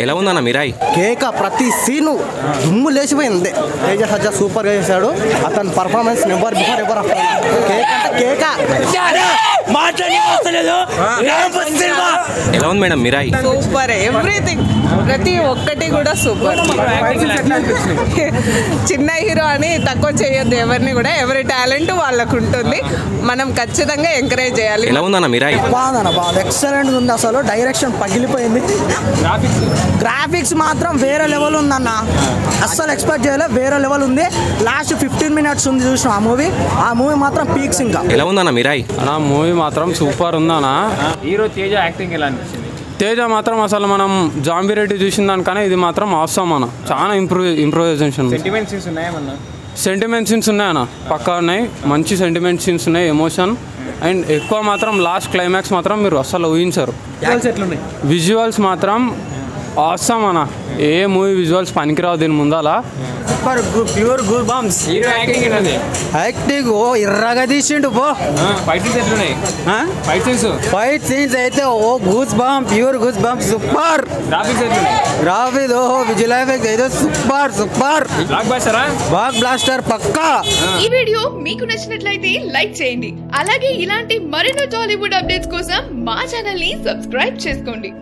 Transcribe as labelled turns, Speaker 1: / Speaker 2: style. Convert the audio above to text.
Speaker 1: ఎలా ఉందన్న మిరాయి?
Speaker 2: కేక ప్రతి సీను దుమ్ము లేచిపోయింది. తేజ సజ్జా సూపర్గా చేశాడు. అతని performance never before ever after. కేక అంటే కేక.
Speaker 1: ఎలా ఉంది మేడం మిరాయి?
Speaker 3: సూపర్, ఎవ్రీథింగ్ ప్రతి ఒక్కటి కూడా సూపర్. చిన్న హీరో అని తక్కువ చేయొద్దు ఎవరిని కూడా. ఎవరి టాలెంట్ వాళ్ళకు ఉంటుంది, మనం ఖచ్చితంగా ఎంకరేజ్ చేయాలి.
Speaker 1: ఎలా ఉందన్న మిరాయి?
Speaker 2: బాగుందన్న, బాగుంది, ఎక్సలెంట్ ఉంది. అసలు డైరెక్షన్ పగిలిపోయింది. గ్రాఫిక్స్ మాత్రం వేరే లెవెల్ ఉందన్న, అస్సలు ఎక్స్పెక్ట్ చేయలేదు. వేరే లెవెల్ ఉంది. లాస్ట్ 15 minutes ఉంది చూసిన ఆ మూవీ మాత్రం పీక్స్. ఇంకా
Speaker 1: ఎలా ఉందన్న మిరాయి?
Speaker 4: అన్న మూవీ మాత్రం సూపర్ ఉందన్న.
Speaker 5: హీరో తేజ యాక్టింగ్ ఎలా అనిపించింది?
Speaker 4: తేజ మాత్రం అసలు మనం జాంబీ రెడ్డి చూసిన దానికన్నా ఇది మాత్రం అవసరం అన్న. చాలా ఇంప్రూవైజేషన్.
Speaker 5: సెంటిమెంట్ సీన్స్ ఉన్నాయేమన్నా?
Speaker 4: సెంటిమెంట్ సీన్స్ ఉన్నాయన్న, పక్కా ఉన్నాయి. మంచి సెంటిమెంట్ సీన్స్ ఉన్నాయి, ఎమోషన్. అండ్ ఎక్కువ మాత్రం లాస్ట్ క్లైమాక్స్ మాత్రం మీరు అస్సలు ఊహించరు. విజువల్స్ మాత్రం అవసరం అన్న. ఏ మూవీ విజువల్స్ పనికిరావు దీని ముందల.
Speaker 2: Pure goose bumps.
Speaker 5: Hero acting ఏంటది?
Speaker 2: యాక్టింగ్ ఓ ఇర్రగా తీసిండు పో.
Speaker 5: ఫైట్ సీన్స్ ఎట్లున్నాయి?
Speaker 2: ఫైట్ సీన్స్ అయితే ఓ goose bump, pure goose bump. Super
Speaker 5: graphics ఎట్లున్నాయి?
Speaker 2: గ్రాఫిక్స్ ఓ విజువల్ ఎఫెక్ట్స్ అయితే సూపర్ సూపర్.
Speaker 5: బ్లాక్ బస్టరా?
Speaker 2: బాగ్ బ్లాస్టర్ పక్కా.
Speaker 6: ఈ వీడియో మీకు నచ్చినట్లయితే లైక్ చేయండి. అలాగే ఇలాంటి మరిన్ని టాలీవుడ్ అప్డేట్స్ కోసం మా ఛానల్ ని సబ్స్క్రైబ్ చేసుకోండి.